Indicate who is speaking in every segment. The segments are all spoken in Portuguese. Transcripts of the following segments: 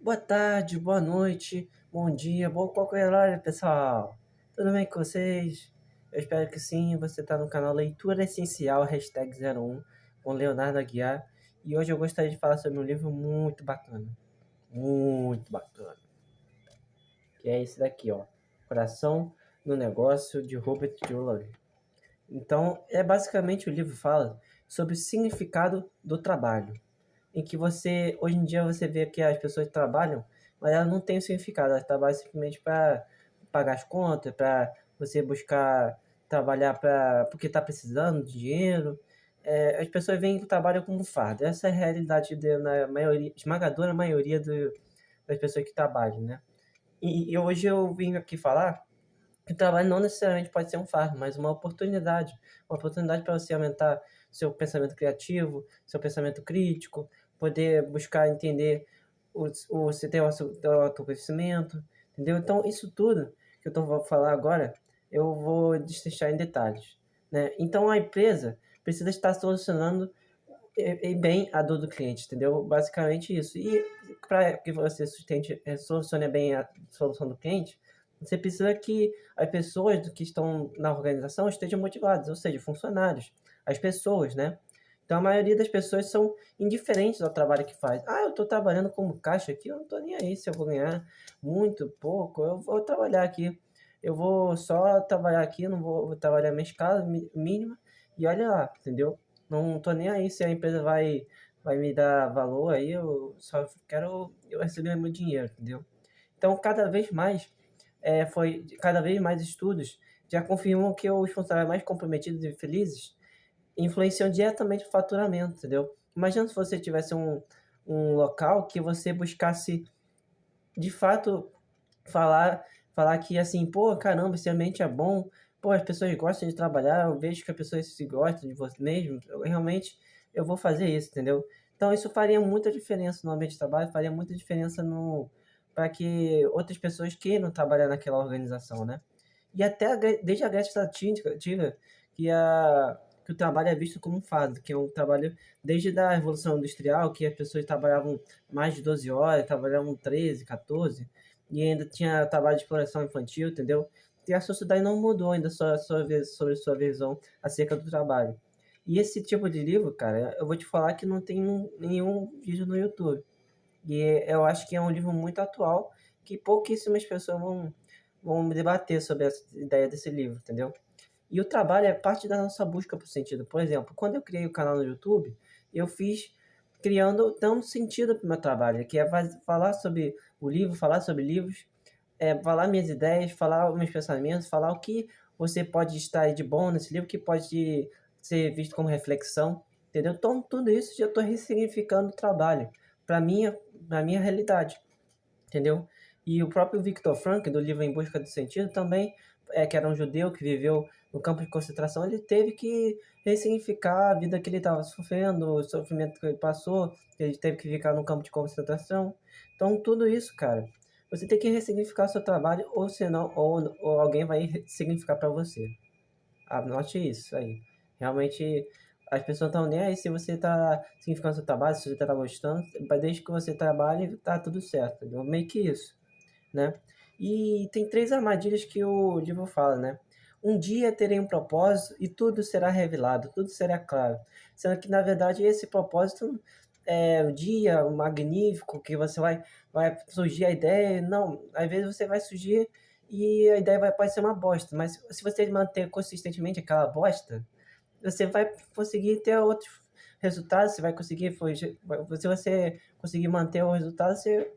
Speaker 1: Boa tarde, boa noite, bom dia, bom qualquer horário, pessoal. Tudo bem com vocês? Eu espero que sim. Você está no canal Leitura Essencial, #01, com Leonardo Aguiar. E hoje eu gostaria de falar sobre um livro muito bacana, que é esse daqui, ó, Coração no Negócio, de Robert Jolley. Então, basicamente o livro fala sobre o significado do trabalho, em que hoje em dia você vê que as pessoas trabalham, mas elas não têm o significado, elas trabalham simplesmente para pagar as contas, para você buscar trabalhar porque está precisando de dinheiro. As pessoas veem o trabalho como um fardo. Essa é a realidade na maioria, esmagadora maioria das pessoas que trabalham, né? E hoje eu vim aqui falar que o trabalho não necessariamente pode ser um fardo, mas uma oportunidade para você aumentar seu pensamento criativo, seu pensamento crítico, poder buscar entender você ter o seu autoconhecimento, entendeu? Então, isso tudo que eu vou falar agora, eu vou destrinchar em detalhes, né? Então, a empresa precisa estar solucionando bem a dor do cliente, entendeu? Basicamente isso. E para que você solucione bem a solução do cliente, você precisa que as pessoas que estão na organização estejam motivadas, ou seja, funcionários, as pessoas, né? Então a maioria das pessoas são indiferentes ao trabalho que faz. Ah, eu estou trabalhando como caixa aqui, eu não estou nem aí se eu vou ganhar muito, pouco, eu vou trabalhar aqui. Eu vou só trabalhar aqui, não vou trabalhar minha escala mínima e olha lá, entendeu? Não tô nem aí se a empresa vai me dar valor aí, eu só quero eu receber meu dinheiro, entendeu? Então, cada vez mais estudos já confirmam que os funcionários mais comprometidos e felizes influenciam diretamente o faturamento, entendeu? Imagina se você tivesse um local que você buscasse, de fato, falar que assim, pô, caramba, esse ambiente é bom, pô, as pessoas gostam de trabalhar, eu vejo que as pessoas se gostam de você mesmo, eu vou fazer isso, entendeu? Então isso faria muita diferença no ambiente de trabalho, faria muita diferença no para que outras pessoas queiram trabalhar naquela organização, né? E até desde a Grécia Antiga, que o trabalho é visto como um fardo, que é um trabalho desde a Revolução Industrial, que as pessoas trabalhavam mais de 12 horas, trabalhavam 13, 14, e ainda tinha trabalho de exploração infantil, entendeu? E a sociedade não mudou ainda sobre sua visão acerca do trabalho. E esse tipo de livro, cara, eu vou te falar que não tem nenhum vídeo no YouTube. E eu acho que é um livro muito atual, que pouquíssimas pessoas vão debater sobre essa ideia desse livro, entendeu? E o trabalho é parte da nossa busca por sentido. Por exemplo, quando eu criei o canal no YouTube, eu fiz dando sentido para o meu trabalho, que é falar sobre o livro, falar sobre livros, falar minhas ideias, falar meus pensamentos, falar o que você pode estar de bom nesse livro, que pode ser visto como reflexão, entendeu? Então, tudo isso já estou ressignificando o trabalho para minha realidade, entendeu? E o próprio Viktor Frankl, do livro Em Busca do Sentido, também, que era um judeu que viveu no campo de concentração, ele teve que ressignificar a vida que ele estava sofrendo, o sofrimento que ele passou, ele teve que ficar no campo de concentração. Então, tudo isso, cara, você tem que ressignificar o seu trabalho, ou senão, ou alguém vai significar para você. Anote isso aí. Realmente, as pessoas estão nem aí se você está significando seu trabalho, se você está gostando, desde que você trabalhe, tá tudo certo. Entendeu? Meio que isso, né? E tem 3 armadilhas que o livro fala, né? Um dia terei um propósito e tudo será revelado, tudo será claro. Sendo que, na verdade, esse propósito é o dia magnífico que vai surgir a ideia. Não, às vezes você vai surgir e a ideia pode ser uma bosta, mas se você manter consistentemente aquela bosta, você vai conseguir ter outros resultados, você vai conseguir, se você conseguir manter o resultado, você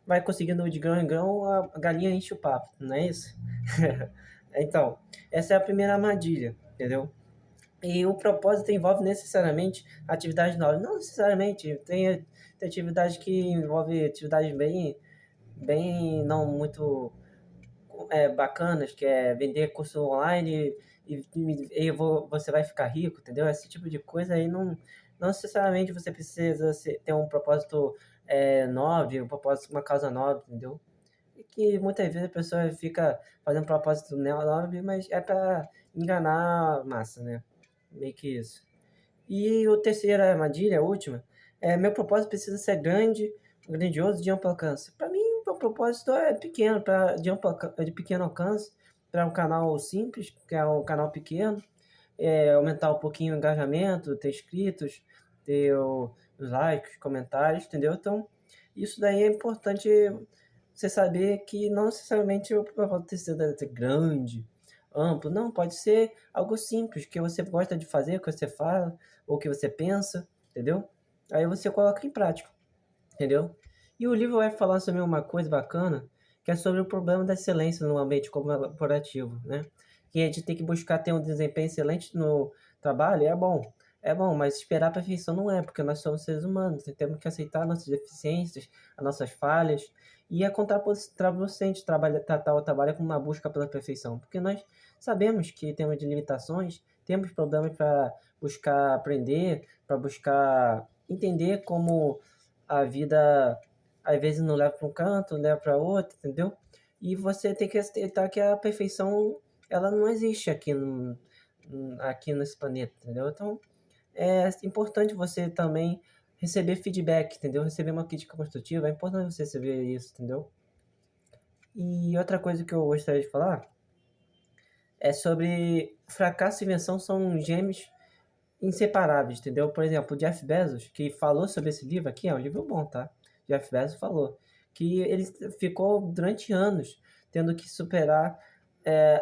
Speaker 1: vai conseguindo de grão em grão, a galinha enche o papo, não é isso? Então, essa é a primeira armadilha, entendeu? E o propósito envolve necessariamente atividades novas. Não necessariamente, tem atividade que envolve atividades bem não muito bacanas, que é vender curso online você vai ficar rico, entendeu? Esse tipo de coisa aí não necessariamente você precisa ter um propósito nobre, um propósito, uma causa nobre, entendeu? E que muitas vezes a pessoa fica fazendo propósito nobre, mas é para enganar a massa, né? Meio que isso. E a terceira armadilha, a última, meu propósito precisa ser grande, grandioso de amplo alcance. Para mim, o propósito é pequeno, é de pequeno alcance, para um canal simples, que é um canal pequeno, aumentar um pouquinho o engajamento, ter inscritos, ter os likes, comentários, entendeu? Então, isso daí é importante você saber que não necessariamente o propósito deve ser grande, amplo, não, pode ser algo simples, que você gosta de fazer, que você fala, ou que você pensa, entendeu? Aí você coloca em prática, entendeu? E o livro vai falar sobre uma coisa bacana, que é sobre o problema da excelência no ambiente corporativo, né? Que a gente tem que buscar ter um desempenho excelente no trabalho, é bom, mas esperar a perfeição não é, porque nós somos seres humanos e temos que aceitar nossas deficiências, as nossas falhas, e é contraproducente tratar o trabalho como uma busca pela perfeição, porque nós sabemos que temos limitações, temos problemas para buscar aprender, para buscar entender como a vida às vezes não leva para um canto, leva para outro, entendeu? E você tem que aceitar que a perfeição ela não existe aqui nesse planeta, entendeu? Então é importante você também receber feedback, entendeu? Receber uma crítica construtiva, é importante você receber isso, entendeu? E outra coisa que eu gostaria de falar é sobre fracasso e invenção são gêmeos inseparáveis, entendeu? Por exemplo, o Jeff Bezos, que falou sobre esse livro aqui, é um livro bom, tá? Jeff Bezos falou que ele ficou durante anos tendo que superar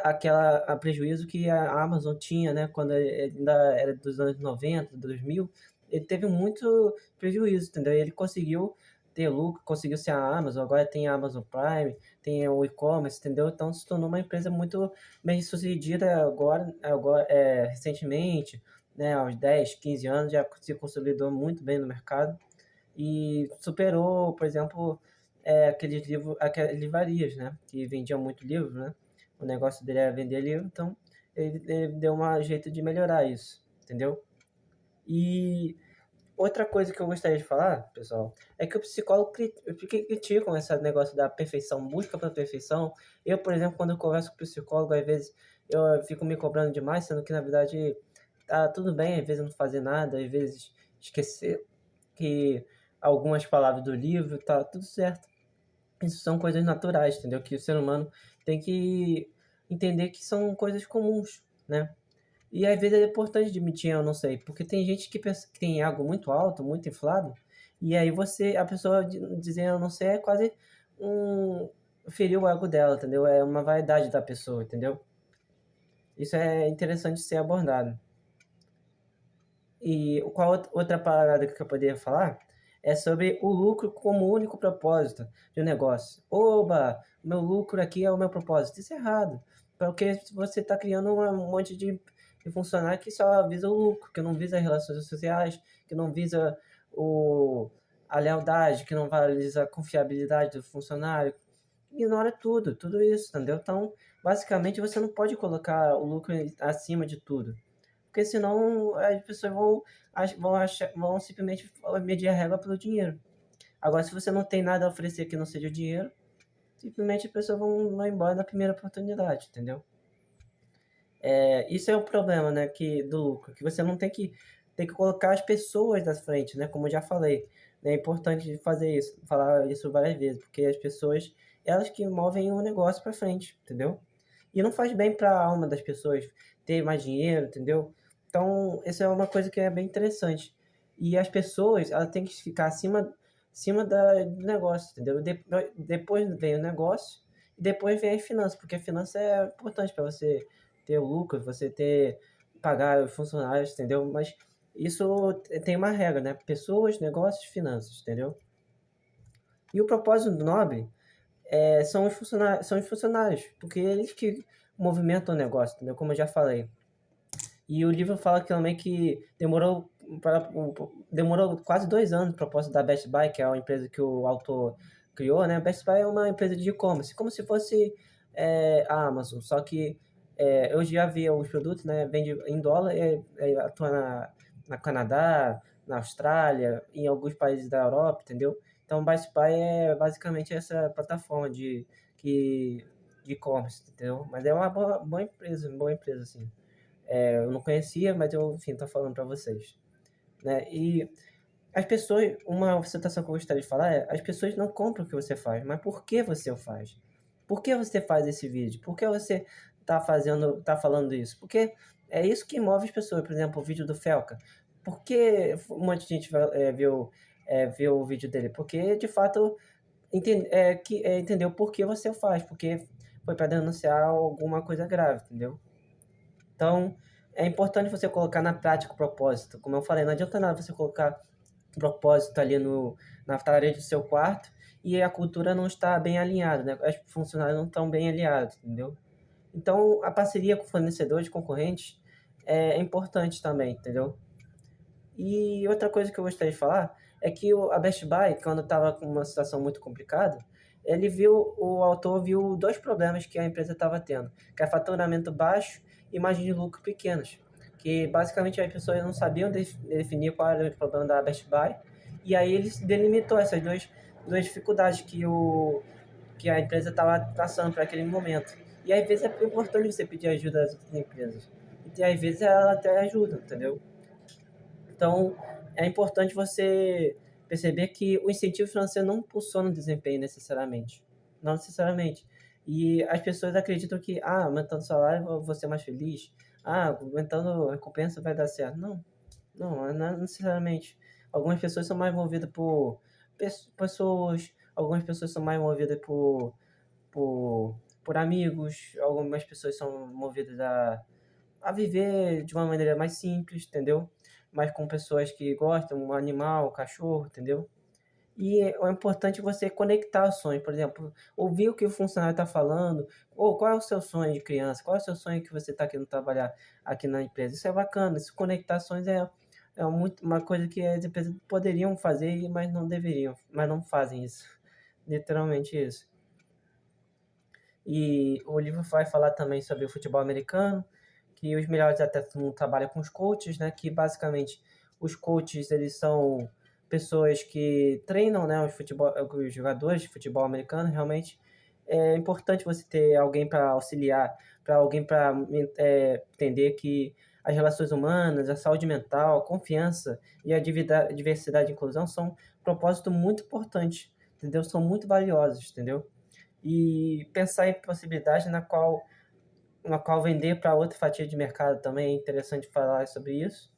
Speaker 1: a prejuízo que a Amazon tinha, né? Quando ainda era dos anos 90, 2000, ele teve muito prejuízo, entendeu? E ele conseguiu ter lucro, conseguiu ser a Amazon, agora tem a Amazon Prime, tem o e-commerce, entendeu? Então se tornou uma empresa muito bem sucedida recentemente, né, aos 10, 15 anos, já se consolidou muito bem no mercado e superou, por exemplo, aquelas livrarias, né, que vendiam muito livro, né? O negócio dele era vender livro, então ele deu um jeito de melhorar isso, entendeu? E outra coisa que eu gostaria de falar, pessoal, é que o psicólogo criticam esse negócio da perfeição, busca pela perfeição. Eu, por exemplo, quando eu converso com o psicólogo, às vezes eu fico me cobrando demais, sendo que na verdade tá tudo bem, às vezes não fazer nada, às vezes esquecer que algumas palavras do livro, tá tudo certo. Isso são coisas naturais, entendeu? Que o ser humano tem que entender que são coisas comuns, né? E às vezes é importante admitir, eu não sei, porque tem gente que pensa que tem algo muito alto, muito inflado, e aí a pessoa dizendo eu não sei é quase um ferir o ego dela, entendeu? É uma vaidade da pessoa, entendeu? Isso é interessante ser abordado. E qual outra parada que eu poderia falar é sobre o lucro como único propósito de um negócio. Oba, meu lucro aqui é o meu propósito. Isso é errado, porque você está criando um monte de funcionário que só visa o lucro, que não visa as relações sociais, que não visa o, a lealdade, que não valoriza a confiabilidade do funcionário. Ignora tudo isso, entendeu? Então, basicamente, você não pode colocar o lucro acima de tudo. Porque senão as pessoas vão simplesmente medir a régua pelo dinheiro. Agora, se você não tem nada a oferecer que não seja o dinheiro, simplesmente as pessoas vão embora na primeira oportunidade, entendeu? Isso é o problema, né, do lucro, que você não tem que colocar as pessoas na frente, né, como eu já falei. É importante fazer isso, falar isso várias vezes, porque as pessoas, elas que movem o negócio para frente, entendeu? E não faz bem para a alma das pessoas ter mais dinheiro, entendeu? Então, essa é uma coisa que é bem interessante. E as pessoas, elas têm que ficar acima do negócio, entendeu? Depois vem o negócio e depois vem as finanças, porque a finança é importante para você ter o lucro, você pagar os funcionários, entendeu? Mas isso tem uma regra, né? Pessoas, negócios, finanças, entendeu? E o propósito do Nobre são os funcionários, porque eles que movimentam o negócio, entendeu? Como eu já falei. E o livro fala que também que demorou quase 2 anos a proposta da Best Buy, que é a empresa que o autor criou, né? A Best Buy é uma empresa de e-commerce, como se fosse a Amazon, só que eu já vi os produtos, né? Vende em dólar e atua na Canadá, na Austrália, em alguns países da Europa, entendeu? Então, o Best Buy é basicamente essa plataforma de e-commerce, entendeu? Mas é uma boa empresa, assim. Eu não conhecia, mas eu, enfim, tô falando para vocês, né? E as pessoas, uma situação que eu gostaria de falar é, as pessoas não compram o que você faz, mas por que você o faz? Por que você faz esse vídeo? Por que você tá falando isso? Porque é isso que move as pessoas. Por exemplo, o vídeo do Felca. Por que um monte de gente viu o vídeo dele? Porque, de fato, entendeu por que você o faz. Porque foi para denunciar alguma coisa grave, entendeu? Então, é importante você colocar na prática o propósito. Como eu falei, não adianta nada você colocar propósito ali na parede do seu quarto e a cultura não está bem alinhada, né? Os funcionários não estão bem alinhados, entendeu? Então, a parceria com fornecedores, concorrentes, é importante também, entendeu? E outra coisa que eu gostaria de falar é que a Best Buy, quando estava com uma situação muito complicada, o autor viu dois problemas que a empresa estava tendo, que é faturamento baixo e margem de lucro pequenas, que basicamente as pessoas não sabiam definir qual era o problema da Best Buy, e aí ele delimitou essas duas dificuldades que a empresa estava passando para aquele momento. E às vezes é importante você pedir ajuda das outras empresas, e às vezes ela até ajuda, entendeu? Então, é importante você perceber que o incentivo financeiro não impulsiona o desempenho necessariamente. Não necessariamente. E as pessoas acreditam que, aumentando o salário eu vou ser mais feliz. Aumentando a recompensa vai dar certo. Não, não necessariamente. Algumas pessoas são mais movidas por pessoas, algumas pessoas são mais movidas por, por amigos, algumas pessoas são movidas a viver de uma maneira mais simples, entendeu? Mas com pessoas que gostam, um animal, um cachorro, entendeu? E é importante você conectar os sonhos, por exemplo, ouvir o que o funcionário está falando, ou qual é o seu sonho de criança, qual é o seu sonho que você está querendo trabalhar aqui na empresa. Isso é bacana, isso conectar sonhos uma coisa que as empresas poderiam fazer, mas não deveriam, mas não fazem isso. Literalmente isso. E o livro vai falar também sobre o futebol americano, que os melhores atletas do mundo trabalham com os coaches, né? Que basicamente os coaches eles são pessoas que treinam, né? Os jogadores de futebol americano. Realmente é importante você ter alguém para auxiliar, para alguém para entender que as relações humanas, a saúde mental, a confiança e a diversidade e inclusão são propósitos muito importantes, entendeu? São muito valiosos, entendeu? E pensar em possibilidades na qual vender para outra fatia de mercado também é interessante falar sobre isso.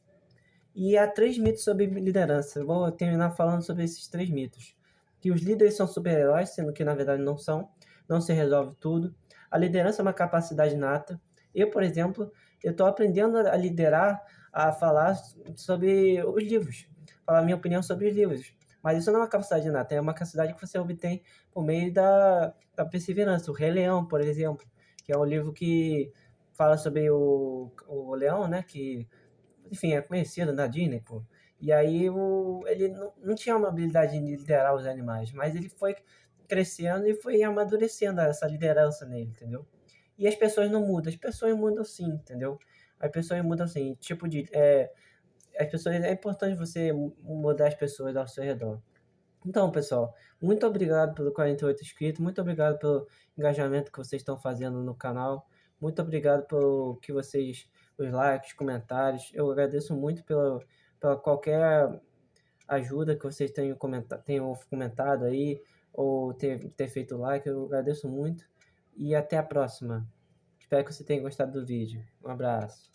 Speaker 1: E há 3 mitos sobre liderança. Eu vou terminar falando sobre esses 3 mitos. Que os líderes são super-heróis, sendo que na verdade não são. Não se resolve tudo. A liderança é uma capacidade inata. Eu, por exemplo, eu estou aprendendo a liderar, a falar sobre os livros. Falar minha opinião sobre os livros. Mas isso não é uma capacidade inata, é uma capacidade que você obtém por meio da perseverança. O Rei Leão, por exemplo, que é um livro que fala sobre o leão, né? Que enfim, é conhecido na Disney, pô. E aí ele não tinha uma habilidade de liderar os animais, mas ele foi crescendo e foi amadurecendo essa liderança nele, entendeu? E as pessoas não mudam, as pessoas mudam sim, entendeu? As pessoas mudam sim, as pessoas, é importante você mudar as pessoas ao seu redor. Então, pessoal, muito obrigado pelo 48 inscritos, muito obrigado pelo engajamento que vocês estão fazendo no canal, muito obrigado pelo que os likes, comentários. Eu agradeço muito pela qualquer ajuda que vocês tenham comentado aí, ou ter feito like, eu agradeço muito. E até a próxima. Espero que você tenha gostado do vídeo. Um abraço.